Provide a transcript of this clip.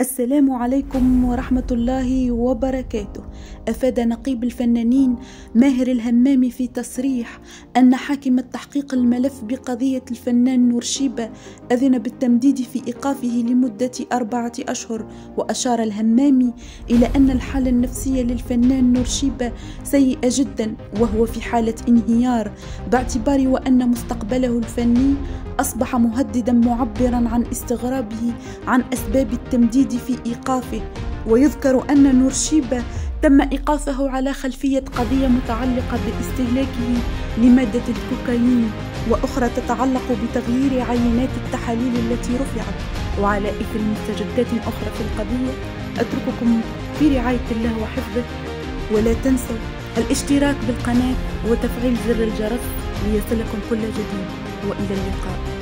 السلام عليكم ورحمة الله وبركاته. أفاد نقيب الفنانين ماهر الهمامي في تصريح أن حاكم التحقيق الملف بقضية الفنان نور شيبة أذن بالتمديد في إيقافه لمدة 4 أشهر. وأشار الهمامي إلى أن الحالة النفسية للفنان نور شيبة سيئة جدا، وهو في حالة انهيار، باعتبار وأن مستقبله الفني أصبح مهددا، معبرا عن استغرابه عن أسباب التمديد في إيقافه. ويذكر أن نور شيبة تم إيقافه على خلفية قضية متعلقة باستهلاكه لمادة الكوكايين، وأخرى تتعلق بتغيير عينات التحاليل التي رفعت، وعلى إثر مستجدات أخرى في القضية. أترككم في رعاية الله وحفظه، ولا تنسوا الاشتراك بالقناة وتفعيل زر الجرس ليصلكم كل جديد، وإلى اللقاء.